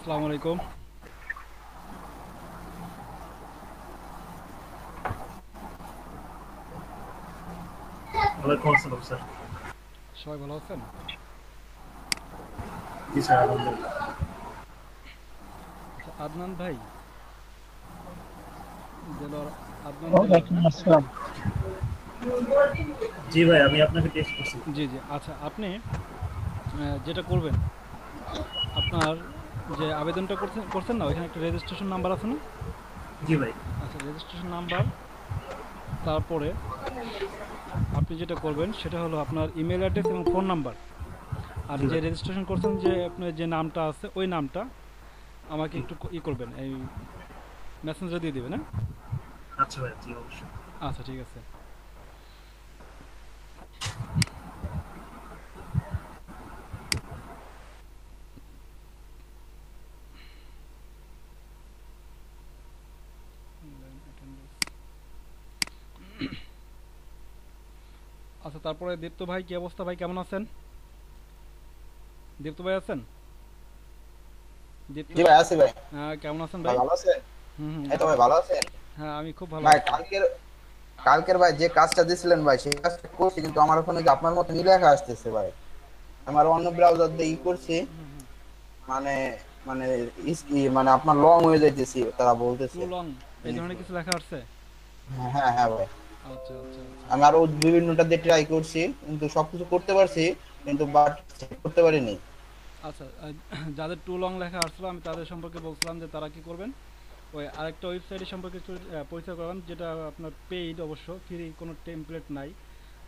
আসসালামু আলাইকুম। ওয়ালাইকুম আসসালাম স্যার। সবাই ভালো আছেন? জি স্যার, আলহামদুলিল্লাহ। আচ্ছা, আদনান ভাই, দেলোয়ার, আদনান দেলোয়ার, ওয়ালাইকুম না? আসসালাম। জি ভাই, আমি আপনাকে টেক্সট করছি। জি জি, আচ্ছা আপনি যেটা করবেন, আপনার যে আবেদনটা করছেন করছেন না, ওইখানে একটা রেজিস্ট্রেশন নাম্বার আছে না? জি ভাই। আচ্ছা, রেজিস্ট্রেশন নাম্বার, তারপরে আপনি যেটা করবেন সেটা হলো আপনার ইমেল অ্যাড্রেস এবং ফোন নাম্বার। আর জি যে ভাই। রেজিস্ট্রেশন করছেন, যে আপনার যে নামটা আছে ওই নামটা আমাকে জি। একটু করবেন, এই মেসেঞ্জারে দিয়ে দেবেন, হ্যাঁ? আচ্ছা ভাই, জি অবশ্যই। আচ্ছা, ঠিক আছে। আচ্ছা, তারপরে দীপ্ত ভাই, কি অবস্থা ভাই, কেমন আছেন? দীপ্ত ভাই আছেন? দীপ্ত, জি ভাই, আছি ভাই। কেমন আছেন ভাই ভাই? ভালো আছেন? হুম হুম, এই তো ভালো ভাই, আছি। ভালো আছেন? হ্যাঁ, আমি খুব ভালো ভাই আছি। কালকের ভাই যে কাজটা দিছিলেন ভাই, সেই কাজটা করছি, কিন্তু আমার ওখানে যে আপনার মতো লেখা আসতেছে ভাই। আমার অন্য ব্রাউজার দিয়ে করছি, মানে মানে মানে আপনার লং হয়ে যাইতেছি, তারা টু বলতেছে লং, এই ধরনের জিনিসগুলো। কিছু লেখা আসছে? হ্যাঁ হ্যাঁ হ্যাঁ ভাই। আচ্ছা আচ্ছা আচ্ছা। আমি আরো বিভিন্নটা দিয়ে ট্রাই করছি, কিন্তু সবকিছু করতে পারছি, কিন্তু বাট করতে পারিনি। আচ্ছা, যাদের টু লং লেখা আসলো, আমি তাদের সম্পর্কে বলছিলাম যে তারা কি করবেন, ওই আরেকটা ওয়েবসাইটের সম্পর্কে পরিচয় করান, যেটা আপনার পেইড, অবশ্য ফ্রি, কোনো টেমপ্লেট নাই।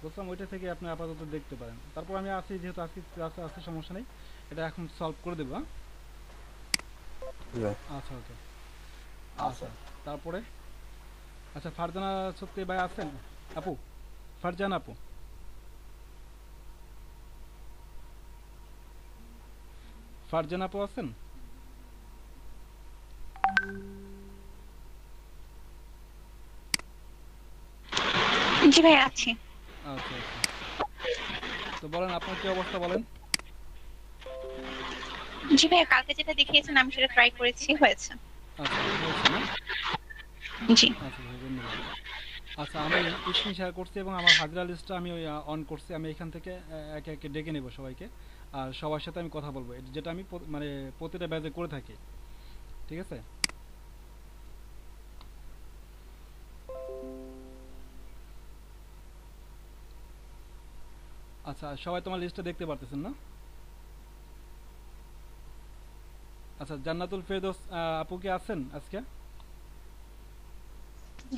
বলছিলাম ওইটা থেকে আপনি আপাতত দেখতে পারেন। তারপর আমি আছি, যেহেতু আজকে ক্লাসে আছে, সমস্যা নেই, এটা এখন সলভ করে দেবো, হ্যাঁ? জি ভাই। আচ্ছা, ওকে। আচ্ছা। আচ্ছা, তারপরে, আচ্ছা, ফারজানা সত্যি ভাই আছেন? আপু, ফারজানা আপু, ফারজানা আপু আছেন? জি ভাই আছি। আচ্ছা আচ্ছা, তো বলেন আপনার কি অবস্থা, বলেন। জি ভাই, কালকে যেটা দেখিয়েছেন আমি সেটা ট্রাই করেছি, হয়েছে। আচ্ছা, হয়েছে না? জি। আচ্ছা ভাই, ধন্যবাদ। আচ্ছা, আমি স্ক্রিন শেয়ার করছি এবং আমার হাজিরা লিস্টটা আমি অন করছি। আমি এখান থেকে একে একে ডেকে নেব সবাইকে, আর সবার সাথে আমি কথা বলবো, যেটা আমি মানে প্রতিটা ব্যাচে করে থাকি, ঠিক আছে? আচ্ছা, সবাই তোমার লিস্টটা দেখতে পারতেছেন না? আচ্ছা, জান্নাতুল ফেরদৌস আপু কি আছেন আজকে?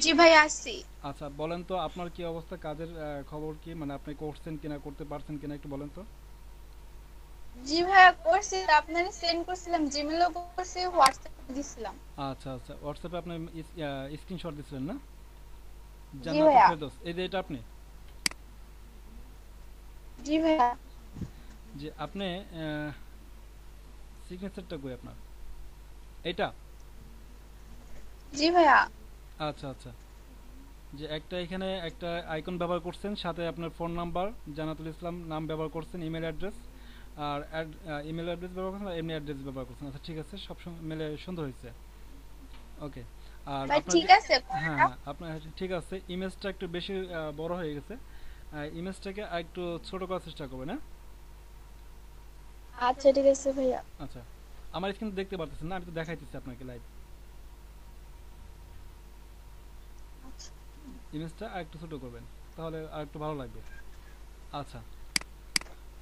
জি ভাই, আসছি। আচ্ছা, বলেন তো আপনার কি অবস্থা, কাজের খবর কি, মানে আপনি করছেন কিনা, করতে পারছেন কিনা, একটু বলেন তো। জি ভাইয়া, করছি, আপনার সেন্ড করছিলাম, জিমেলও করছি, হোয়াটসঅ্যাপ দিছিলাম। আচ্ছা আচ্ছা, হোয়াটসঅ্যাপে আপনি স্ক্রিনশট দিছিলেন না? জি জান্নাতুল ভাইয়া। ফেরদৌস, এই যে এটা আপনি? জি ভাইয়া। যে আপনি সিগনেচারটা কই আপনার, এটা? জি ভাইয়া। আচ্ছা আচ্ছা, যে একটা এখানে একটা আইকন ব্যবহার করছেন, সাথে আপনার ফোন নাম্বার, জানাতুল ইসলাম নাম ব্যবহার করছেন, ইমেল অ্যাড্রেস, আর ইমেল অ্যাড্রেস ব্যবহার করছেন, আর এমনি অ্যাড্রেস ব্যবহার করছেন। আচ্ছা, ঠিক আছে, সব মিলে সুন্দর হয়েছে। ওকে। আর ভাই আপনার ঠিক যে, আছে হ্যাঁ কথাটা? হ্যাঁ, আপনার ঠিক আছে, ইমেজটা একটু বেশি বড় হয়ে গেছে, ইমেজটাকে আর একটু ছোট করার চেষ্টা করবেন, হ্যাঁ? আচ্ছা ঠিক আছে ভাইয়া। আচ্ছা, আমার স্ক্রিন দেখতে পারতেছেন না? আমি তো দেখাইতেছি আপনাকে লাইভ। আচ্ছা। ইমেজটা আর একটু ছোট করবেন, তাহলে আর একটু ভালো লাগবে। আচ্ছা,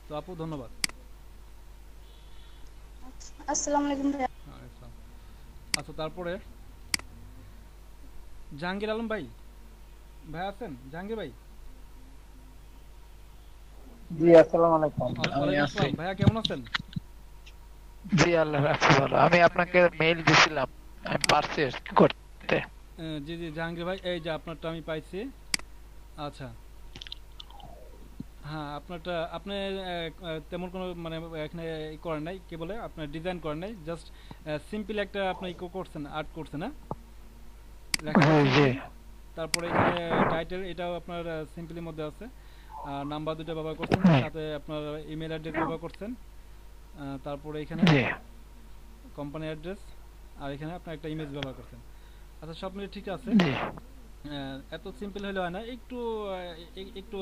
তো আপু ধন্যবাদ। আচ্ছা, আসসালামু আলাইকুম ভাইয়া। আচ্ছা, আচ্ছা, তারপরে জাহাঙ্গীর আলম ভাই, ভাই আছেন জাহাঙ্গীর ভাই? জি, আসসালামু আলাইকুম। আমি ওয়ালাইকুম আছি। আসসালাম, ভাইয়া কেমন আছেন? জি, আল্লাহ রাখছে ভালো। আমি আপনাকে মেইল দিছিলাম, আমি পারছি করতে। জি জি, জাহাঙ্গীর ভাই, এই যে আপনারটা আমি পাইছি। আচ্ছা, হ্যাঁ, আপনারটা আপনি তেমন কোনো মানে এখানে করেন নাই, কি বলে, আপনার ডিজাইন করেন নাই, জাস্ট সিম্পল একটা আপনি করছেন, আর্ট করছেন, হ্যাঁ? লেখাটা হ্যাঁ, জি। সিম্পল। তারপরে এখানে টাইটেল, এটাও আপনার সিম্পলের মধ্যে আছে। নাম্বার দুটো ব্যবহার করছেন, হ্যাঁ, সাথে আপনার ইমেল অ্যাড্রেস ব্যবহার করছেন। তারপরে এখানে জি। কোম্পানি অ্যাড্রেস, আর এখানে আপনি একটা ইমেজ ব্যবহার করছেন। আচ্ছা সব মিলে ঠিক আছে। জি এত সিম্পল হলে হয় না, একটু একটু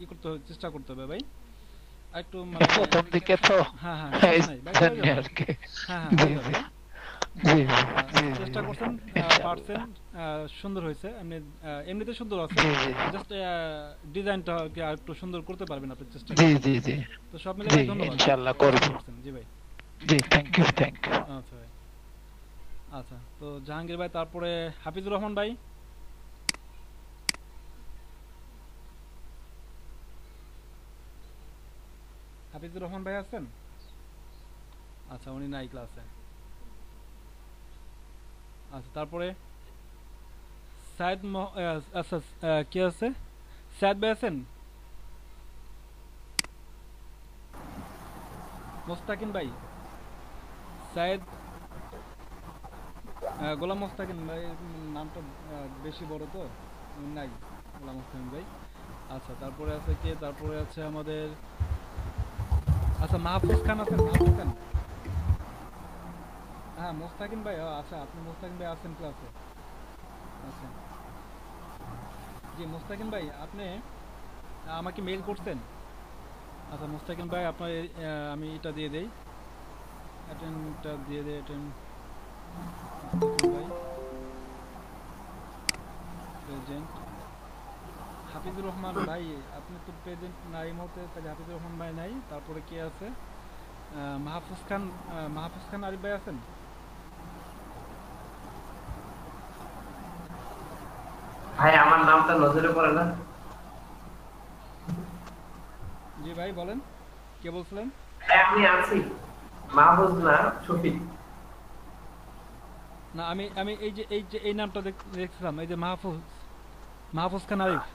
করতে হবে, চেষ্টা করতে হবে ভাই, আর একটু মানে প্রথম দিকে তো হ্যাঁ হ্যাঁ এই সমস্যা নাই ভাই, হয়ে জানি যাবে। আর কি। হ্যাঁ হ্যাঁ জি হয়ে যাবে। জি জি চেষ্টা করছেন, পারছেন, সুন্দর হয়েছে, এমনি এমনিতে সুন্দর আছে, জি জি জাস্ট ডিজাইনটা আর একটু সুন্দর করতে পারবেন আপনি চেষ্টা জি করলে। জি জি তো সব মিলে জি ভাই ধন্যবাদ, ইনশাআল্লাহ ভালো করব। করছেন। জি ভাই। জি থ্যাংক ইউ থ্যাংক ইউ। আচ্ছা ভাই। আচ্ছা তো জাহাঙ্গীর ভাই, তারপরে হাফিজুর রহমান ভাই। হাফিজুর রহমান ভাই আছেন? আচ্ছা উনি নাই ক্লাসে। আচ্ছা তারপরে সাইদ আচ্ছা কে আছে? সাইদ ভাই আছেন? মোস্তাকিন ভাই, সাইদ, গোলাম মোস্তাকিন ভাই, নামটা বেশি বড় তো, উনি নাই গোলাম মোস্তাকিন ভাই। আচ্ছা তারপরে আছে কে? তারপরে আছে আমাদের, আচ্ছা মাহফুজ খান আছেন? মাহফুজ খান, হ্যাঁ মোস্তাকিন ভাই, আচ্ছা আপনি মোস্তাকিন ভাই আছেন ক্লাসে? আচ্ছা জি মোস্তাকিন ভাই, আপনি আমাকে মেইল করছেন? আচ্ছা মোস্তাকিন ভাই আপনার আমি এটা দিয়ে দেই, অ্যাটেন্ডটা দিয়ে দেই, অ্যাটেন্ড ভাই, প্রেজেন্ট। হাফিজুর রহমান ভাই আপনি তো প্রেজেন্ট নাই এই মুহূর্তে, তাহলে হাফিজুর রহমান ভাই নাই। তারপরে কে আছে? মাহফুজ খান, মাহফুজ খান আরিফ ভাই আছেন? ভাই আমার নামটা নজরে পড়ে না। জি ভাই বলেন, কে বলছিলেন? আমি আছি, মাহফুজ না শফিক। না আমি আমি এই যে এই নামটা দেখছিলাম, এই যে মাহফুজ, মাহফুজ খান আরিফ।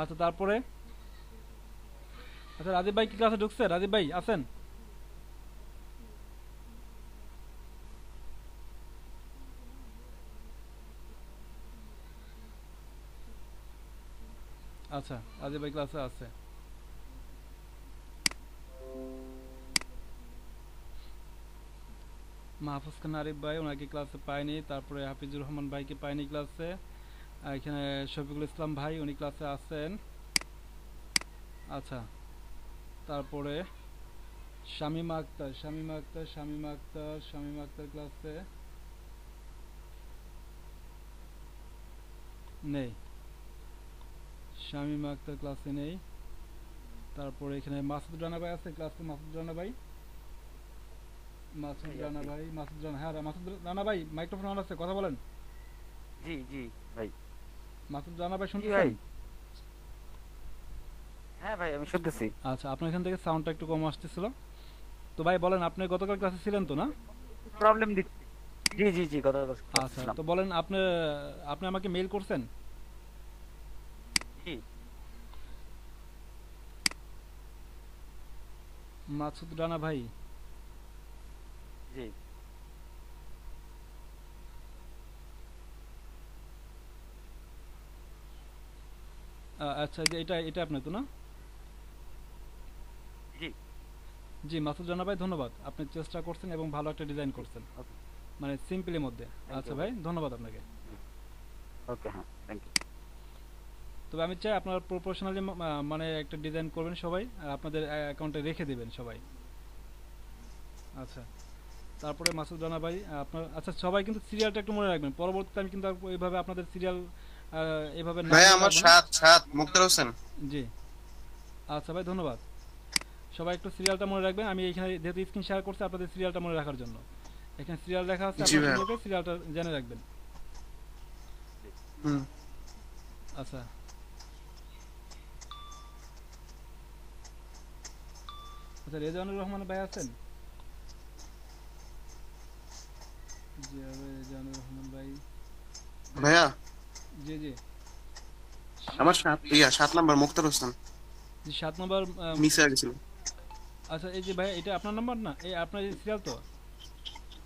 আচ্ছা তারপরে, আচ্ছা রাজীব ভাই কি ক্লাসে ঢুকছে? রাজীব ভাই আছেন? আচ্ছা রাজীব ভাই ক্লাসে আছে। মাহফুজ খান আরিফ ভাই ওনাকে ক্লাসে পাইনি। তারপরে হাফিজুর রহমান ভাইকে পাইনি ক্লাসে। আর এখানে শফিকুল ইসলাম ভাই উনি ক্লাসে আছেন। আচ্ছা তারপরে শামীমা আক্তার, শামীমা আক্তার, শামীমা আক্তার, শামীমা আক্তার ক্লাসে নেই, শামীমা আক্তার ক্লাসে নেই। তারপরে এখানে মাসুদ রানা ভাই আছে ক্লাসে? মাসুদ রানা ভাই, মাসুদ রানা ভাই, মাসুদ রানা, হ্যাঁ মাসুদ রানা ভাই মাইক্রোফোন অন আছে, কথা বলেন। জি জি ভাই। মাসুদ রানা ভাই জি শুনতেছেন? ভাই। হ্যাঁ ভাই আমি শুনতেছি। আচ্ছা আপনার এখান থেকে সাউন্ডটা একটু কম আসতেছিল। তো ভাই বলেন, আপনি গতকাল ক্লাসে ছিলেন তো না? প্রবলেম দিচ্ছি। জি জি জি কথা আচ্ছা তো বলেন, আপনি আপনি আমাকে মেইল করছেন? জি মাসুদ রানা ভাই, জি আচ্ছা যে এটা এটা আপনি তো না? জি জি মাসুদ রানা ভাই ধন্যবাদ, আপনি চেষ্টা করছেন এবং ভালো একটা ডিজাইন করছেন, ওকে মানে সিম্পলের মধ্যে। আচ্ছা ভাই ধন্যবাদ আপনাকে। ওকে হ্যাঁ থ্যাংক ইউ। তবে আমি চাই আপনার প্রফেশনালি মানে একটা ডিজাইন করবেন সবাই, আর আপনাদের অ্যাকাউন্টে রেখে দেবেন সবাই। আচ্ছা তারপরে মাসুদ রানা ভাই আপনার, আচ্ছা সবাই কিন্তু সিরিয়ালটা একটু মনে রাখবেন, পরবর্তীতে আমি কিন্তু আর এইভাবে আপনাদের সিরিয়াল এইভাবে না ভাই বলতে আমার পারবো না। সাত মুক্তার হোসেন। জি আচ্ছা ভাই ধন্যবাদ। সবাই একটু সিরিয়ালটা মনে রাখবেন, আমি এখানে যেহেতু স্ক্রিন শেয়ার করছি আপনাদের সিরিয়ালটা মনে রাখার জন্য, এখানে সিরিয়াল লেখা আছে, জি আপনারা ভাই। সুন্দর করে সিরিয়ালটা জেনে রাখবেন। হুম। আচ্ছা আচ্ছা রেজানুর রহমান ভাই আছেন? জি রেজানুর রহমান ভাই, ভাইয়া জি জি আমার 7 নাম্বার মুক্তার হোসেন জি 7 নম্বর। মিস হয়ে গেছিল। আচ্ছা এই যে ভাই এটা আপনার নাম্বার না? এই আপনার সিরিয়াল তো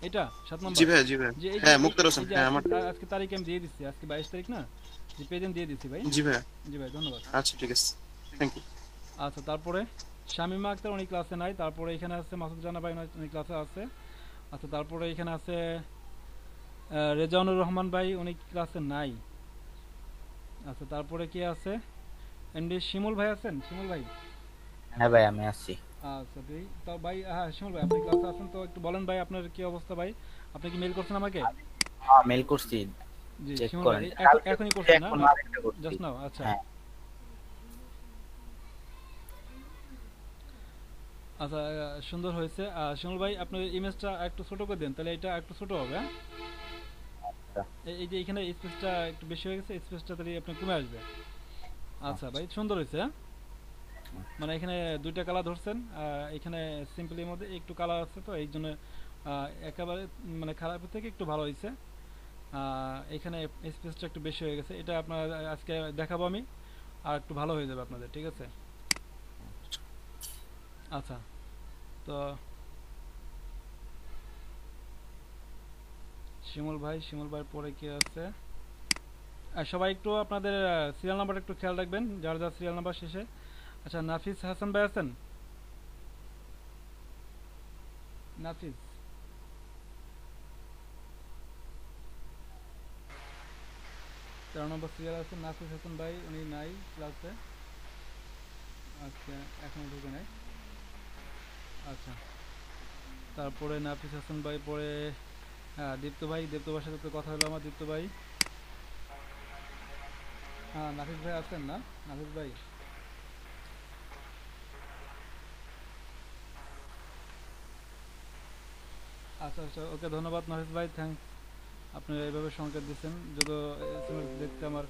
এটা 7 নম্বর? জি ভাই জি ভাই। যে এই যে হ্যাঁ মুক্তার হোসেন, এই যে হ্যাঁ আমার। আজকে তারিখ আমি দিয়ে দিচ্ছি, আজকে 22 তারিখ না, যে প্রেজেন্ট দিয়ে দিচ্ছি ভাই। জি ভাই। জি ভাই ধন্যবাদ। আচ্ছা ঠিক আছে, থ্যাংক ইউ। আচ্ছা তারপরে শামিমা আক্তার উনি ক্লাসে নাই। তারপরে এখানে আছে মাসুদ জানা ভাই, উনি ক্লাসে আছে। আচ্ছা, তারপরে এখানে আছে রেজাউনুর রহমান ভাই, উনি ক্লাসে নাই। আচ্ছা, তারপরে কি আছে, এমডি শিমুল ভাই আছেন? শিমুল ভাই, হ্যাঁ ভাই আমি আসছি। আচ্ছা ভাই, তো ভাই হ্যাঁ শিমুল ভাই আপনি ক্লাসে আছেন, তো একটু বলেন ভাই আপনার কি অবস্থা ভাই? আপনি কি মেল করছেন আমাকে? হ্যাঁ মেল করছি, জি চেক শিমুল করেন। ভাই, কালকে এখনই করছেন না? এখন আরেকটা করছি। Just now? আচ্ছা হ্যাঁ। আচ্ছা, সুন্দর হয়েছে। শিমুল ভাই আপনার ইমেজটা একটু ছোট করে দেন, তাহলে এটা একটু ছোট হবে। হ্যাঁ, আচ্ছা। এই যে এখানে স্পেসটা একটু বেশি হয়ে গেছে, স্পেসটা তাহলে আপনি কমে আসবে। আচ্ছা ভাই, সুন্দর হয়েছে। হ্যাঁ, মানে এখানে দুইটা কালার ধরছেন, এখানে সিম্পলির মধ্যে একটু কালার আছে, তো এই জন্য একেবারে মানে খারাপ থেকে একটু ভালো হয়েছে। এখানে স্পেসটা একটু বেশি হয়ে গেছে, এটা আপনার আজকে দেখাবো আমি, আর একটু ভালো হয়ে যাবে আপনাদের, ঠিক আছে? আচ্ছা, তো শিমুল ভাই পরে কি আছে? সবাই একটু আপনাদের সিরিয়াল নাম্বার একটু খেয়াল রাখবেন, যার যার সিরিয়াল নাম্বার শেষে। আচ্ছা, নাফিস হাসান ভাই আছেন? নাফিস, 13 নম্বর সিরিয়াল আছে নাফিস হাসান ভাই, উনি নাই ক্লাসে আজকে, এখনো ঢুকে নাই। আচ্ছা, তারপরে নাফিস হাসান ভাই, পরে দীপ্ত ভাইয়ের সাথে তো কথা হলো আমার। দীপ্ত ভাই, হ্যাঁ নাফিস ভাই আছেন না? নাফিস ভাই, আচ্ছা আচ্ছা, ওকে, ধন্যবাদ নাফিস ভাই, থ্যাংকস, আপনি এইভাবে সংকেত দিচ্ছেন, যদি এসএমএস দেখতে আমার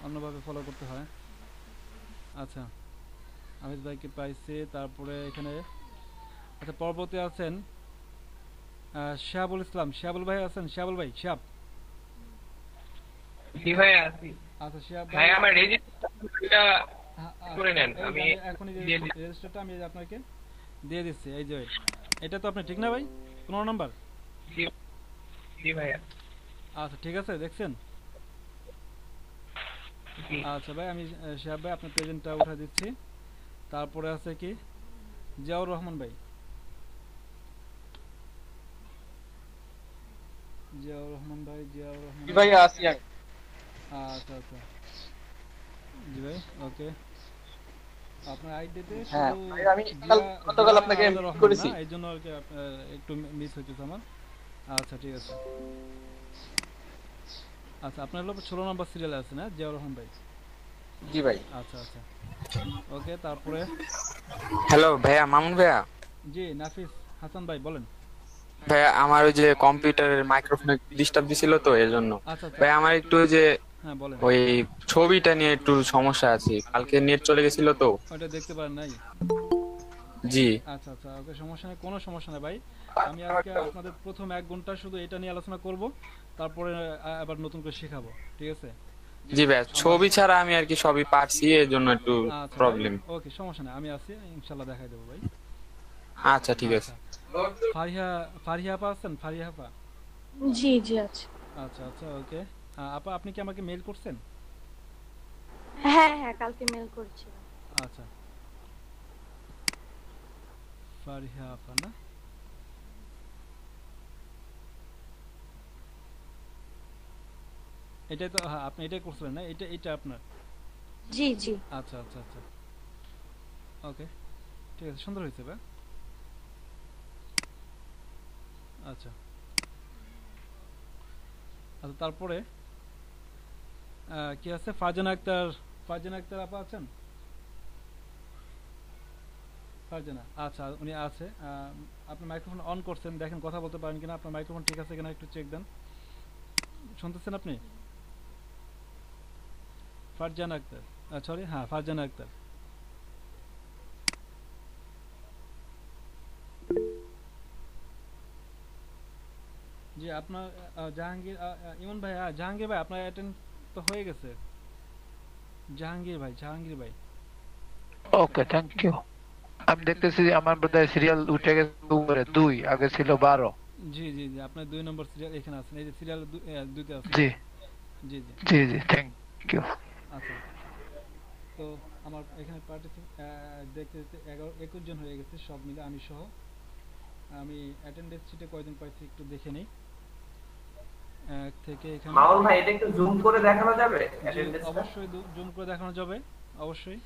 অন্যভাবে ফলো করতে হয়। আচ্ছা, নাফিস ভাইকে পাইছি। তারপরে এখানে আচ্ছা পরবর্তী আছেন শিহাবুল ইসলাম, শিহাবুল ভাই আছেন? শিহাবুল ভাই, শিহাব। জি ভাই আছি আচ্ছা শিহাব ভাই, ভাই, আমার রেজিস্ট্রেশনটা করে নেন, এই আমি যে এখনই দিয়ে দিচ্ছি। রেজিস্টারটা আমি আপনাকে দিয়ে দিচ্ছি, এই যে এটা তো আপনি ঠিক না ভাই? 15 নাম্বার? জি জি ভাইয়া। আচ্ছা ঠিক আছে, দেখছেন? জি আচ্ছা ভাই, আমি শিহাব ভাই আপনার প্রেজেন্টটা উঠা দিচ্ছি। তারপরে আছে কি জিয়াউর রহমান ভাই, জিয়াউর রহমান ভাই, জিয়াউর রহমান ভাই আছি আমি। আচ্ছা আচ্ছা, জি ভাই, ওকে। আপনার আইডিতে হ্যাঁ, শুধু ভাই, আমি গতকাল আপনাকে করেছি, এই জন্য আর কি একটু মিস হইতেছে আমার। আচ্ছা ঠিক আছে। আচ্ছা, আপনার হলো 16 নম্বর সিরিয়ালে আছে না জিয়াউর রহমান ভাই? জি ভাই। আচ্ছা আচ্ছা, ওকে। তারপরে হ্যালো ভাইয়া, মামুন ভাইয়া। জি নাফিস হাসান ভাই, বলেন। ভাইয়া আমার ওই যে কম্পিউটারের মাইক্রোফোনে ডিস্টার্ব দিছিল তো এই জন্য। আচ্ছা আচ্ছা, ভাই আমার একটু ওই যে হ্যাঁ বলেন। ওই ছবিটা নিয়ে একটু সমস্যা আছে, কালকে নেট চলে গেছিল তো। ওইটা দেখতে পারেন নাই? জি আচ্ছা আচ্ছা, ওকে, সমস্যা নেই, কোনো সমস্যা নেই ভাই। আমি আজকে আপনাদের প্রথম 1 ঘন্টা শুধু এটা নিয়ে আলোচনা করব, তারপরে আবার নতুন করে শেখাবো, ঠিক আছে? জি ভাইয়া, ছবি ছাড়া আমি আর কি সবই পারছি, এর জন্য একটু আচ্ছা প্রবলেম। ওকে, সমস্যা নেই, আমি আছি, ইনশাআল্লাহ দেখাই দেবো ভাই। আচ্ছা ঠিক আছে। ফারিহা আপা আছেন? ফারিহা আপা, জি জি আছে। আচ্ছা আচ্ছা, ওকে। আপা, আপনি কি আমাকে মেল করছেন? হ্যাঁ হ্যাঁ, কালকে মেল করেছিলাম। আচ্ছা, ফারিহা আপা না? এটাই তো, হ্যাঁ আপনি এটাই করছিলেন না? এটা আপনার? জি জি। আচ্ছা আচ্ছা আচ্ছা, ওকে, ঠিক আছে, সুন্দর হয়েছে ভাই। আচ্ছা আচ্ছা, তারপরে কি আছে? ফারজানা আক্তার আপা আছেন? ফারজানা, আচ্ছা উনি আছে। আপনি মাইক্রোফোন অন করছেন, দেখেন কথা বলতে পারেন কিনা, আপনার মাইক্রোফোন ঠিক আছে কিনা একটু চেক দেন। শুনতেছেন আপনি? ফারজানা আক্তার, সরি, হ্যাঁ ফারজানা আক্তার। জি, আপনার জাহাঙ্গীর, ইমন ভাই, জাহাঙ্গীর ভাই আপনার অ্যাটেন্ড তো হয়ে গেছে। জাহাঙ্গীর ভাই, ওকে, থ্যাংক ইউ। আমি দেখতেছি যে আমার বোধহয় সিরিয়াল উঠে গেছে উপরে 2, আগে ছিল 12। জি জি জি, আপনার 2 নম্বর সিরিয়াল এখানে আছেন, এই যে সিরিয়াল 2 তে আছেন। জি জি জি, জি জি, থ্যাংক ইউ। আচ্ছা, তো আমার এখানে পার্টিসিপেট দেখতে দেখতে 21 জন হয়ে গেছে সব মিলে আমি সহ। আমি অ্যাটেন্ডেন্স শিটে কয়জন পাইছি একটু দেখে নেই। এক থেকে এখানে মামুন ভাই এটা একটু জুম করে দেখানো যাবে জি, অ্যাটেন্ডেন্সটা? অবশ্যই জুম করে দেখানো যাবে, অবশ্যই।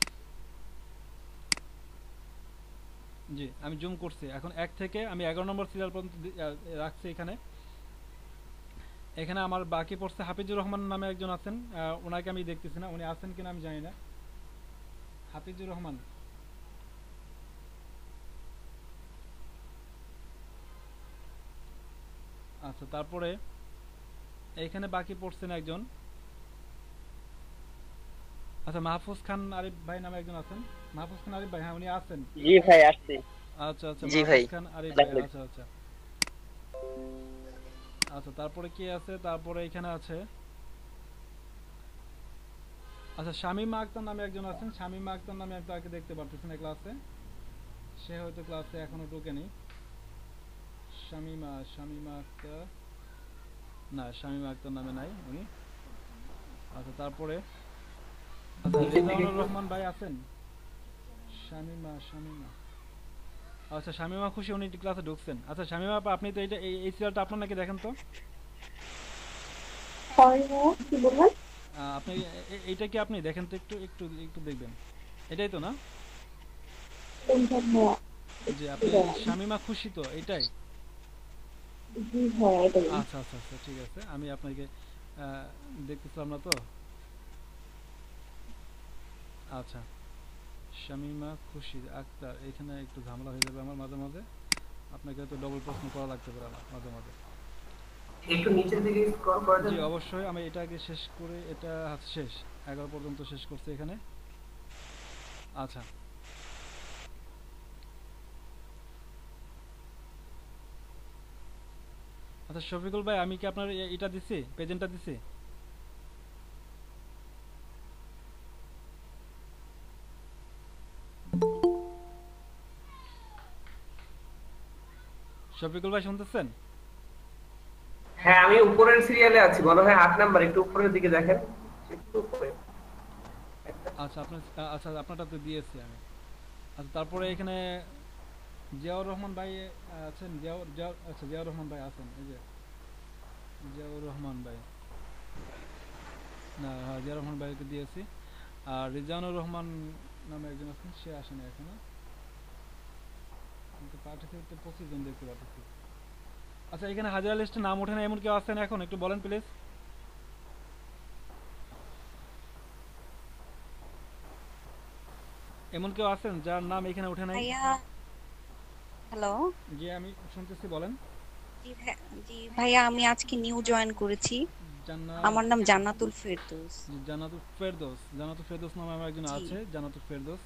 জি আমি জুম করছি। এখন 1 থেকে আমি 11 নম্বর সিরিয়াল পর্যন্ত রাখছি এখানে। এখানে আমার বাকি পড়ছে হাফিজুর রহমান নামে একজন আছেন, ওনাকে আমি দেখতেছি না, উনি আছেন কিনা আমি জানি না। হাফিজুর রহমান, আচ্ছা। তারপরে এইখানে বাকি পড়ছেন একজন, আচ্ছা মাহফুজ খান আরিফ ভাই নামে একজন আছেন। মাহফুজ খান আরিফ ভাই, হ্যাঁ উনি আছেন। জি ভাই আসছি। আচ্ছা আচ্ছা জি ভাই, মাহফুজ খান আরিফ ভাই, আচ্ছা আচ্ছা আচ্ছা। তারপরে কি আছে? তারপরে এখানে আছে আচ্ছা শামীমা আক্তার নামে একজন আছেন। শামীমা আক্তার নামে আমি তাকে দেখতে পারতেছি না ক্লাসে, সে হয়তো ক্লাসে এখনো ঢোকেনি। শামীমা আক্তার, না শামীমা আক্তার নামে নাই উনি। আচ্ছা তারপরে আচ্ছা রেজাউল রহমান ভাই আছেন। শামীমা আচ্ছা শামীমা খুশি, উনি ক্লাসে ঢুকছেন। আচ্ছা শামীমা আপা, আপনি তো এই সিরিয়ালটা আপনার নাকি দেখেন তো? কি বললেন? আপনি এইটা কি আপনি দেখেন তো, একটু একটু একটু দেখবেন, এটাই তো না? জি আপনি শামীমা খুশি তো, এইটাই? আচ্ছা আচ্ছা আচ্ছা ঠিক আছে, আমি আপনাকে দেখতেছিলাম না তো। আচ্ছা শামীমা খুশি আক্তার, এখানে একটু ঝামেলা হয়ে যাবে আমার মাঝে মাঝে, আপনাকে তো ডবল প্রশ্ন করা লাগতে পারে আমার মাঝে মাঝে। একটু নিচের দিকে স্ক্রল করে দেন। জি অবশ্যই, আমি এটা আগে শেষ করে, এটা শেষ 11 পর্যন্ত শেষ করছি এখানে। আচ্ছা আচ্ছা শফিকুল ভাই, আমি কি আপনার এটা দিছি, প্রেজেন্টটা দিছি? শফিকুল ভাই শুনতেছেন? হ্যাঁ আমি উপরের সিরিয়ালে আছি, মনে হয় 8 নাম্বার, একটু উপরের দিকে দেখেন, একটু উপরে। আচ্ছা আপনার, আচ্ছা আপনারটা তো দিয়েছি আমি। আচ্ছা তারপরে এখানে জিয়াউর রহমান ভাই আছেন। আচ্ছা জিয়াউর রহমান ভাই আছেন, এই যে জিয়াউর রহমান ভাই, না হ্যাঁ জিয়াউর রহমান ভাইকে দিয়েছি। আর রিজানুর রহমান নামে একজন আছেন, সে আসেন এখনো, কিন্তু পার্টিসিপেটে 25 জন দেখতে পাচ্ছি। আচ্ছা এখানে হাজিরা লিস্টে নাম ওঠে না এমন কেউ আছেন এখন? একটু বলেন প্লিজ। এমন কেউ আছেন যার নাম এখানে ওঠে নাই? হ্যালো, জি আমি শুনতেছি, বলেন। জি ভাইয়া, আমি আজকে নিউ জয়েন করেছি। আমার নাম জান্নাতুল ফেরদৌস। জান্নাতুল ফেরদৌস নামে আমার একজন আছে, জান্নাতুল ফেরদৌস।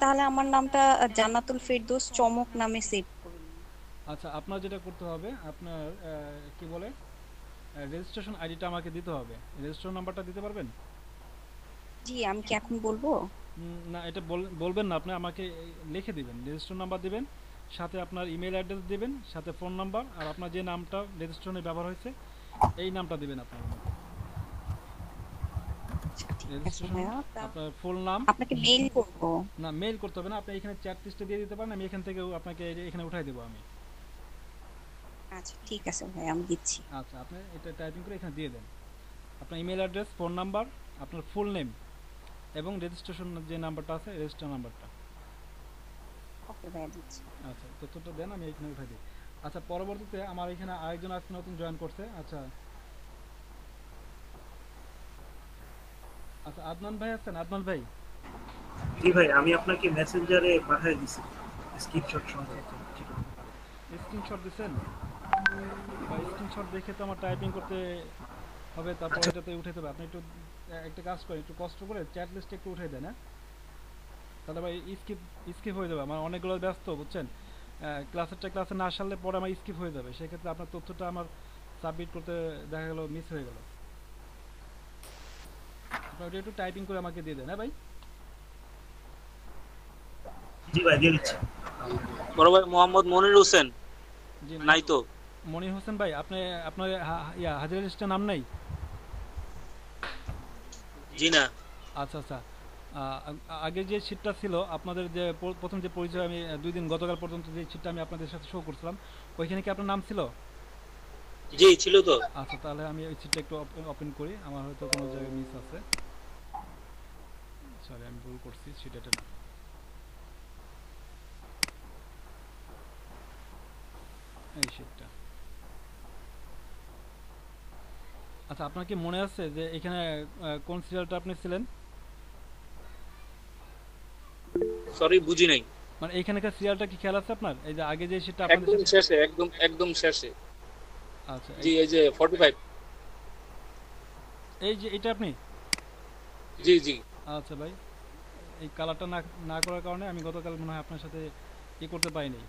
তাহলে আমার নামটা জান্নাতুল ফেরদৌস চমক নামে সেভ করুন। আচ্ছা আপনার যেটা করতে হবে, আপনার কি বলে রেজিস্ট্রেশন আইডিটা আমাকে দিতে হবে। রেজিস্ট্রেশন নাম্বারটা দিতে পারবেন? জি আমি কি এখন বলবো? না এটা বলবেন না, আপনি আমাকে লিখে দিবেন। রেজিস্ট্রেশন নাম্বার দিবেন, সাথে আপনার ইমেল অ্যাড্রেস দিবেন, সাথে ফোন নাম্বার, আর আপনার যে নামটা রেজিস্ট্রেশনে ব্যবহার হয়েছে এই নামটা দিবেন আপনার। আপনার ফুল নাম। আপনাকে মেইল করব? না মেইল করতে হবে না, আপনি এখানে চ্যাট লিস্টে দিয়ে দিতে পারেন, আমি এখান থেকে আপনাকে এখানে উঠাই দেব আমি। আচ্ছা ঠিক আছে ভাই, আমি দিচ্ছি। আচ্ছা আপনি এটা টাইপিং করে এখানে দিয়ে দেন, আপনার ইমেল অ্যাড্রেস, ফোন নাম্বার, আপনার ফুল নেম এবং রেজিস্ট্রেশন যে নাম্বারটা আছে রেজিস্টার নাম্বারটা। ওকে ভাই দিচ্ছি। আচ্ছা তথ্যটা দেন, আমি এখানে উঠাই দিই। আচ্ছা পরবর্তীতে আমার এখানে আরেকজন আজকে নতুন জয়েন করছে। আচ্ছা আচ্ছা আদনান ভাই আছেন? আদনান ভাই। জি ভাই, আমি আপনাকে মেসেঞ্জারে পাঠিয়ে দিছি স্ক্রিনশট সহ। স্ক্রিনশট দিবেন বা স্ক্রিনশট দেখে তো আমার টাইপিং করতে হবে, তারপর এটাতে উঠাতে হবে। আপনি একটু একটা কাজ করেন, একটু কষ্ট করে চ্যাট লিস্টে একটু উঠাই দেন, হ্যাঁ? তাহলে ভাই স্কিপ হয়ে যাবে, আমার অনেকগুলো ব্যস্ত বুঝছেন, ক্লাসে না আসলে পরে আমার স্কিপ হয়ে যাবে, সেক্ষেত্রে আপনার তথ্যটা আমার সাবমিট করতে দেখা গেল মিস হয়ে গেল। আপনারা একটু টাইপিং করে আমাকে দিয়ে দেন, হ্যাঁ ভাই? জি ভাই দিয়ে দিচ্ছি। বড় ভাই মোহাম্মদ মনির হোসেন নাই তো? মনির হোসেন ভাই, আপনি আপনার হাজিরা লিস্টে নাম নাই? জি না। আচ্ছা আচ্ছা আগে যে শীটটা ছিল আপনাদের যে প্রথম যে পরিচয় আমি 2 দিন গতকাল পর্যন্ত যে শীটটা আমি আপনাদের সাথে শো করছিলাম ওইখানে কি আপনার নাম ছিল? জি ছিল তো। আচ্ছা তাহলে আমি ওই শীটটা একটু ওপেন করি, আমার হয়তো কোনো জায়গায় মিস আছে, সরি আমি ভুল করছি, শীট এটা না, এই শীটটা। আচ্ছা আপনার কি মনে আছে যে এখানে কোন সিরিয়ালটা আপনি ছিলেন? সরি বুঝি নাই। মানে এইখানকার সিরিয়ালটা কি খেয়াল আছে আপনার? এই যে আগে যে শীটটা আপনাদের একদম শেষে, একদম একদম শেষে। আচ্ছা জি এই যে 45। এই যে এটা আপনি? জি জি। আচ্ছা ভাই এই কালারটা না করার কারণে আমি গতকাল মনে হয় আপনার সাথে করতে পারিনি,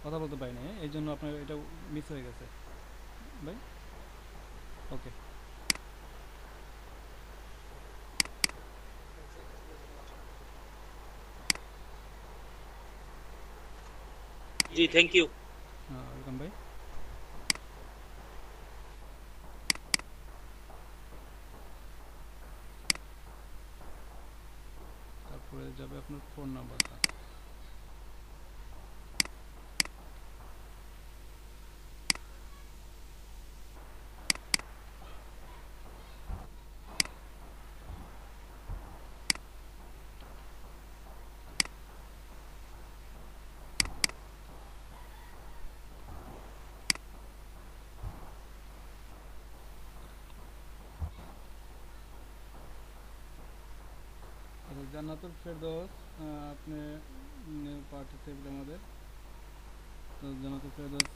কথা বলতে পারিনি, এই জন্য আপনার এটা মিস হয়ে গেছে ভাই। ওকে জি থ্যাংক ইউ। ওয়েলকাম ভাই। তারপরে যাবে আপনার ফোন নাম্বারটা। জান্নাতুল ফেরদৌস আপনি পার্টিসিপেট আমাদের, তো জান্নাতুল ফেরদৌস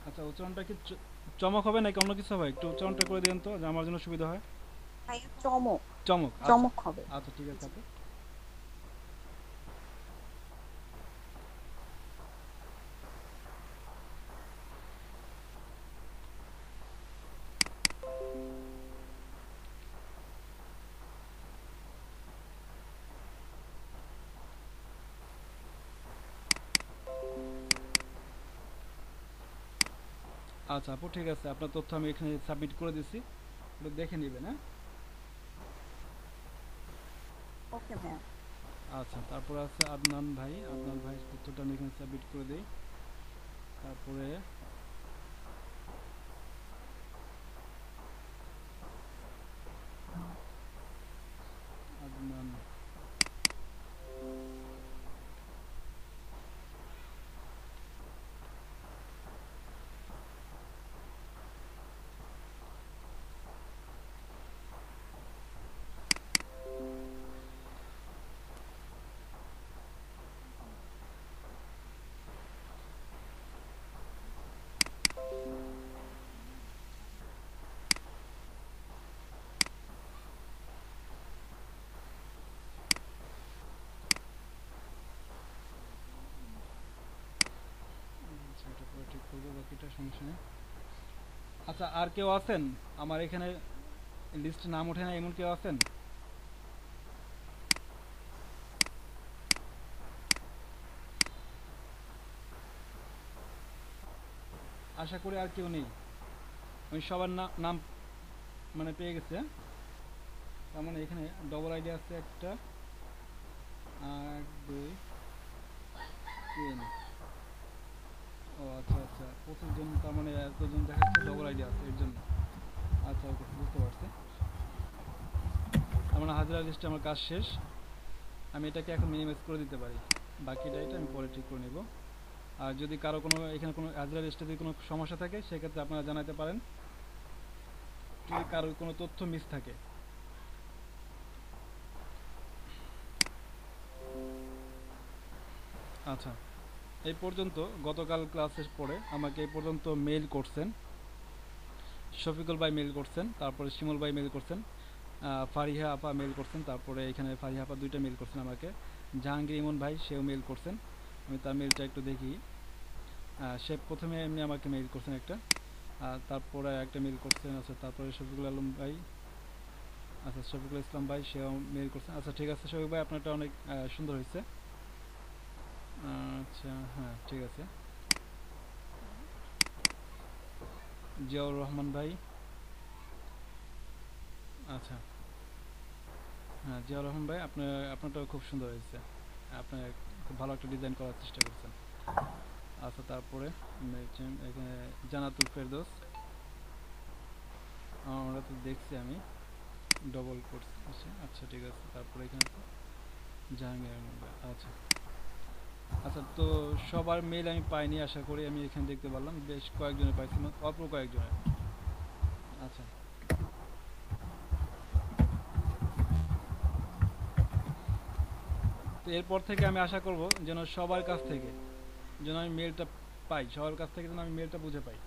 আচ্ছা উচ্চারণটা কি চমক হবে নাকি অন্য কিছু হবে? একটু উচ্চারণটা করে দেন তো যে আমার জন্য সুবিধা হয়। ভাইয়া চমক। চমক চমক হবে। আচ্ছা ঠিক আছে আপু। আচ্ছা আপু ঠিক আছে, আপনার তথ্য আমি এখানে সাবমিট করে দিছি, একটু দেখে নেবেন। হ্যাঁ ওকে ভাইয়া। আচ্ছা তারপরে আছে আদনান ভাই, আদনান ভাই তথ্যটা আমি এখানে সাবমিট করে দিই। তারপরে আদনান এটা পুরো ঠিক করবো, বাকিটা সমস্যা নেই। আচ্ছা আর কেউ আছেন আমার এখানে লিস্টে নাম ওঠে না এমন কেউ আছেন? আশা করি আর কেউ নেই, আমি সবার নাম মানে পেয়ে গেছে। তার মানে এখানে ডবল আইডি আছে একটা 8 2 3। ও আচ্ছা আচ্ছা 25 জন, তার মানে এতজন দেখাচ্ছে ডবল আইডি আছে এর জন্য। আচ্ছা ওকে বুঝতে পারছি, তার মানে হাজিরা লিস্টে আমার কাজ শেষ, আমি এটাকে এখন মিনিমাইজ করে দিতে পারি, বাকিটা এটা আমি পরে ঠিক করে নেব। আর যদি কারো কোনো এখানে কোনো হাজিরা লিস্টে যদি কোনো সমস্যা থাকে সেক্ষেত্রে আপনারা জানাতে পারেন, যদি কারো কোনো তথ্য মিস থাকে। আচ্ছা এই পর্যন্ত গতকাল ক্লাসের পরে আমাকে এই পর্যন্ত মেইল করছেন শফিকুল ভাই, মেইল করছেন, তারপরে শিমুল ভাই মেইল করছেন, ফারিহা আপা মেইল করছেন, তারপরে এখানে ফারিহা আপা 2টা মেইল করছেন আমাকে, জাহাঙ্গীর ইমন ভাই সেও মেইল করছেন। আমি তার মেইলটা একটু দেখি। সে প্রথমে এমনি আমাকে মেইল করছেন একটা, তারপরে একটা মেইল করছেন। আচ্ছা তারপরে শফিকুল আলম ভাই, আচ্ছা শফিকুল ইসলাম ভাই সেও মেইল করছেন। আচ্ছা ঠিক আছে শফিক ভাই আপনারটা অনেক সুন্দর হয়েছে, আচ্ছা হ্যাঁ ঠিক আছে। জিয়াউর রহমান ভাই, আচ্ছা হ্যাঁ জিয়াউর রহমান ভাই, আপনারটাও খুব সুন্দর হয়েছে, আপনি খুব ভালো একটা ডিজাইন করার চেষ্টা করছেন। আচ্ছা তারপরে এখানে জান্নাতুল ফেরদৌস, আমরা তো দেখছি আমি ডবল করছি। আচ্ছা ঠিক আছে। তারপরে এখানে জাহাঙ্গীর আলম ভাই, আচ্ছা আচ্ছা। তো সবার মেল আমি পাইনি, আশা করি আমি এখানে দেখতে পারলাম বেশ কয়েকজনের পাইছি, অল্প কয়েকজনের। আচ্ছা তো এরপর থেকে আমি আশা করব যেন সবার কাছ থেকে যেন আমি মেলটা পাই, সবার কাছ থেকে যেন আমি মেলটা বুঝে পাই।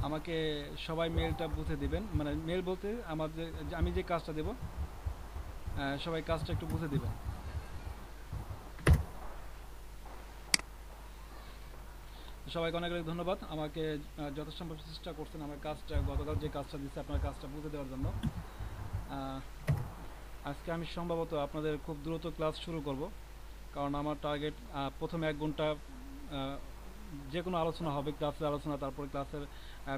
আমাকে সবাই মেলটা বুঝে দিবেন, মানে মেল বলতে আমাদের আমি যে কাজটা দেব সবাই কাজটা একটু বুঝে দিবেন। সবাইকে অনেক অনেক ধন্যবাদ, আমাকে যথাসম্ভব চেষ্টা করছেন আমার কাজটা, গতকাল যে কাজটা দিচ্ছে আপনার কাজটা বুঝে দেওয়ার জন্য। আজকে আমি সম্ভবত আপনাদের খুব দ্রুত ক্লাস শুরু করব, কারণ আমার টার্গেট প্রথমে 1 ঘন্টা যে কোনো আলোচনা হবে, ক্লাসের আলোচনা, তারপরে ক্লাসের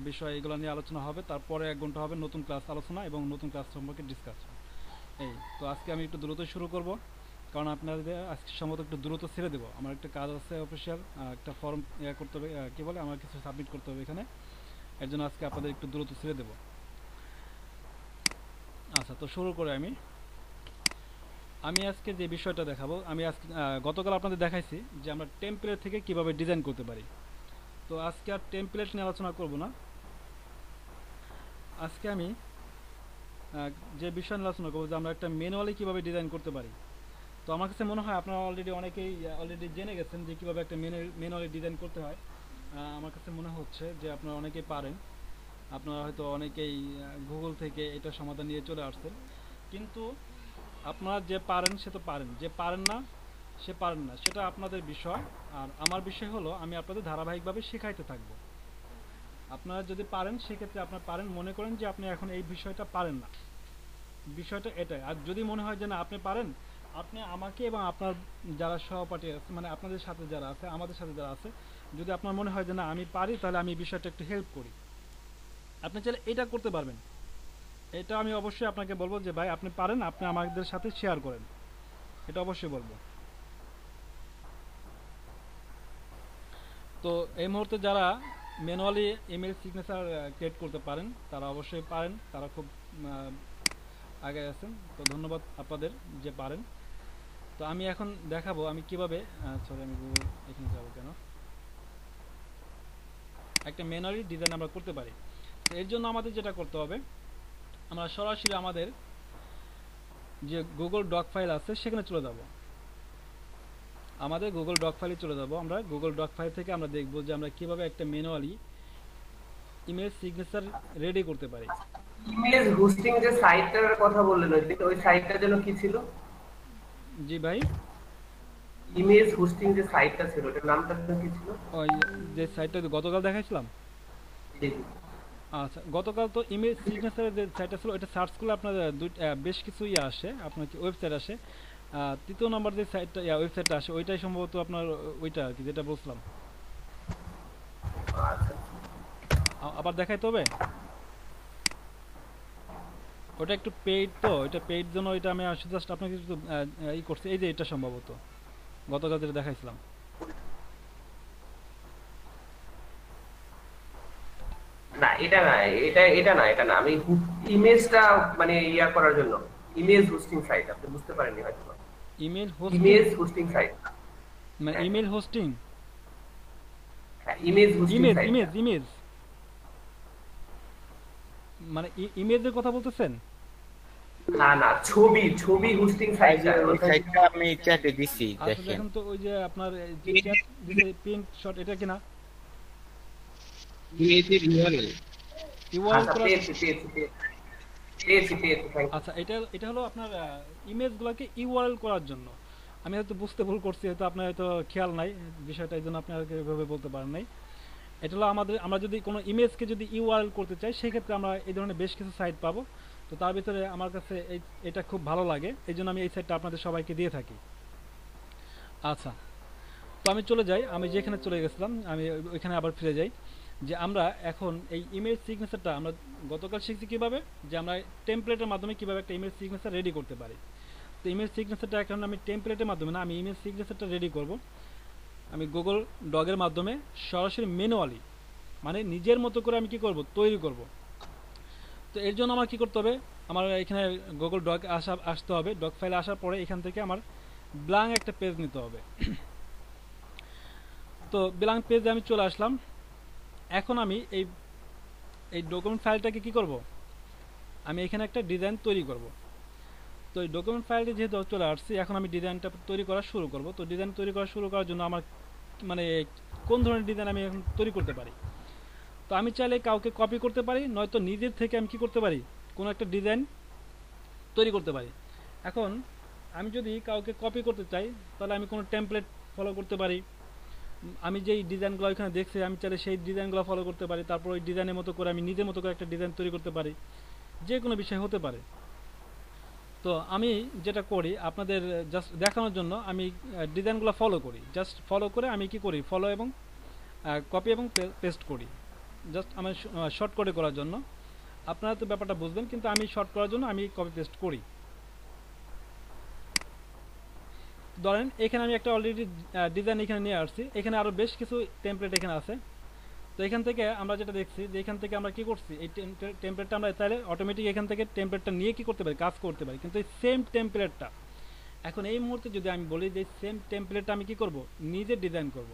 বিষয় এগুলো নিয়ে আলোচনা হবে, তারপরে 1 ঘন্টা হবে নতুন ক্লাস আলোচনা এবং নতুন ক্লাস সম্পর্কে ডিসকাশন। এই তো আজকে আমি একটু দ্রুত শুরু করব, কারণ আপনাদের আজকে সম্ভবত একটু দ্রুত ছেড়ে দেবো, আমার একটা কাজ আছে অফিসিয়াল, একটা ফর্ম করতে হবে, কী বলে আমার কিছু সাবমিট করতে হবে এখানে, এর জন্য আজকে আপনাদের একটু দ্রুত ছেড়ে দেবো। আচ্ছা তো শুরু করে আমি আজকে যে বিষয়টা দেখাবো, আমি আজকে গতকাল আপনাদের দেখাইছি যে আমরা টেমপ্লেট থেকে কিভাবে ডিজাইন করতে পারি। তো আজকে আর টেমপ্লেট নিয়ে আলোচনা করব না, আজকে আমি যে বিষয় নিয়ে আলোচনা করবো যে আমরা একটা ম্যানুয়ালি কিভাবে ডিজাইন করতে পারি। তো আমার কাছে মনে হয় আপনারা অনেকেই অলরেডি জেনে গেছেন যে কীভাবে একটা ম্যানুয়ালি ডিজাইন করতে হয়। আমার কাছে মনে হচ্ছে যে আপনারা অনেকেই পারেন, আপনারা হয়তো অনেকেই গুগল থেকে এটা সমাধান নিয়ে চলে আসছেন, কিন্তু আপনারা যে পারেন সে তো পারেন, যে পারেন না সে পারেন না, সেটা আপনাদের বিষয়। আর আমার বিষয় হলো আমি আপনাদের ধারাবাহিকভাবে শেখাইতে থাকবো। আপনারা যদি পারেন সেক্ষেত্রে আপনারা পারেন, মনে করেন যে আপনি এখন এই বিষয়টা পারেন না, বিষয়টা এটাই। আর যদি মনে হয় যে না আপনি পারেন, আপনি আমাকে এবং আপনার যারা সহপাঠী আছে, মানে আপনাদের সাথে যারা আছে, আমাদের সাথে যারা আছে, যদি আপনার মনে হয় যে না আমি পারি, তাহলে আমি বিষয়টা একটু হেল্প করি, আপনি চাইলে এটা করতে পারবেন। এটা আমি অবশ্যই আপনাকে বলবো যে ভাই আপনি পারেন, আপনি আমাদের সাথে শেয়ার করেন, এটা অবশ্যই বলবো। তো এই মুহূর্তে যারা ম্যানুয়ালি ইমেল সিগনেচার ক্রিয়েট করতে পারেন তারা অবশ্যই পারেন, তারা খুব আগে আছেন, তো ধন্যবাদ আপনাদের যে পারেন। তো আমি এখন দেখাবো আমি কিভাবে, সরি আমি গুগল এখানে যাবো কেন, একটা ম্যানুয়ালি ডিজাইন আমরা করতে পারি। তো এর জন্য আমাদের যেটা করতে হবে, আমরা সরাসরি আমাদের যে গুগল ডক ফাইল আছে সেখানে চলে যাব, আমাদের গুগল ডক ফাইলে চলে যাব। আমরা গুগল ডক ফাইল থেকে আমরা দেখব যে আমরা কিভাবে একটা ম্যানুয়ালি ইমেজ সিগনেচার রেডি করতে পারি। ইমেজ হোস্টিং যে সাইটটার কথা বললেন ওই সাইটটার জন্য কি ছিল? জি ভাই, ইমেজ হোস্টিং যে সাইটটা ছিল ওটার নামটা কি ছিল? ওই যে সাইটটা গতকাল দেখাইছিলাম। জি আচ্ছা গতকাল তো ইমেজ সিগনেচারের যে সাইটটা ছিল এটা সার্চ করলে আপনার বেশ কিছু আসে, আপনার কি ওয়েবসাইট আসে। তৃতীয় নম্বর যে সাইটটা ওয়েবসাইটটা আসে ওইটাই সম্ভবত আপনার ওইটা আর কি যেটা বলছিলাম। আবার দেখাইতে হবে, ওটা একটু পেইড, তো এটা পেইড জন্য ওইটা আমি জাস্ট আপনাকে একটু ই করছি। এই যে এটা সম্ভবত গতকাল যেটা দেখাইছিলাম। না এটা না, এটা না, আমি ইমেজটা মানে ইয়া করার জন্য ইমেজ হোস্টিং সাইট, আপনি বুঝতে পারেননি হয়তো। ইমেজ হোস্টিং সাইট মানে email hosting, image hosting site, image মানে ইমেজের কথা বলতেছেন? না না, ছবি হোস্টিং সাইট, ওই সাইটটা আমি চ্যাটে দিছি দেখেন। দেখেন তো ওই যে আপনার যে চ্যাট দিছে পিন শট, এটা কি না ইমেজের ইউআরএল? আচ্ছা এটা হলো আপনার ইমেজগুলোকে ইউআরএল করার জন্য। আমি হয়তো বুঝতে ভুল করছি, হয়তো আপনার হয়তো খেয়াল নাই বিষয়টা, এই জন্য আপনি আর এভাবে বলতে পারেন নাই। এটা হলো আমরা যদি কোনো ইমেজকে যদি ইউআরএল করতে চাই সেক্ষেত্রে আমরা এই ধরনের বেশ কিছু সাইট পাবো। তো তার ভিতরে আমার কাছে এটা খুব ভালো লাগে, এই জন্য আমি এই সাইটটা আপনাদের সবাইকে দিয়ে থাকি। আচ্ছা তো আমি চলে যাই, আমি যেখানে চলে গেছিলাম আমি ওইখানে আবার ফিরে যাই। যে আমরা এখন এই ইমেজ সিগনেচারটা আমরা গতকাল শিখছি কীভাবে, যে আমরা টেমপ্লেটের মাধ্যমে কীভাবে একটা ইমেজ সিগনেচার রেডি করতে পারি। তো ইমেজ সিগনেচারটা এখন আমি টেমপ্লেটের মাধ্যমে না, আমি ইমেজ সিগনেচারটা রেডি করব আমি গুগল ডগের মাধ্যমে সরাসরি ম্যানুয়ালি, মানে নিজের মতো করে আমি কি করব, তৈরি করব। তো এর জন্য আমার কি করতে হবে, আমার এখানে গুগল ডগ আসতে হবে। ডগ ফাইলে আসার পরে এখান থেকে আমার ব্ল্যাঙ্ক একটা পেজ নিতে হবে। তো ব্ল্যাঙ্ক পেজে আমি চলে আসলাম। এখন আমি এই ডকুমেন্ট ফাইলটাকে কি করব, আমি এখানে একটা ডিজাইন তৈরি করব। তো এই ডকুমেন্ট ফাইলটি যেহেতু চলে আসছি, এখন আমি ডিজাইনটা তৈরি করা শুরু করব। তো ডিজাইন তৈরি করা শুরু করার জন্য আমার মানে কোন ধরনের ডিজাইন আমি এখন তৈরি করতে পারি। তো আমি চাইলে কাউকে কপি করতে পারি, নয়তো নিজের থেকে আমি কি করতে পারি, কোনো একটা ডিজাইন তৈরি করতে পারি। এখন আমি যদি কাউকে কপি করতে চাই তাহলে আমি কোনো টেমপ্লেট ফলো করতে পারি। আমি যেই ডিজাইনগুলো এখানে দেখছি আমি চাইলে সেই ডিজাইনগুলো ফলো করতে পারি। তারপর ওই ডিজাইনের মতো করে আমি নিজের মতো করে একটা ডিজাইন তৈরি করতে পারি, যে কোনো বিষয় হতে পারে। তো আমি যেটা করি আপনাদের জাস্ট দেখানোর জন্য আমি ডিজাইনগুলো ফলো করি। জাস্ট ফলো করে আমি কি করি, ফলো এবং কপি এবং পেস্ট করি, জাস্ট আমার শর্ট করে করার জন্য। আপনারা তো ব্যাপারটা বুঝবেন, কিন্তু আমি শর্ট করার জন্য আমি কপি পেস্ট করি। ধরেন এখানে আমি একটা অলরেডি ডিজাইন এখানে নিয়ে আসছি, এখানে আরও বেশ কিছু টেমপ্লেট এখানে আছে। তো এখান থেকে আমরা যেটা দেখছি যে এখান থেকে আমরা কি করছি, এই টেমপ্লেটটা আমরা চাইলে অটোমেটিক এখান থেকে টেমপ্লেটটা নিয়ে কি করতে পারি, কাজ করতে পারি। কিন্তু এই সেম টেমপ্লেটটা এখন এই মুহূর্তে যদি আমি বলি যে সেম টেমপ্লেটটা আমি কি করব, নিজে ডিজাইন করব।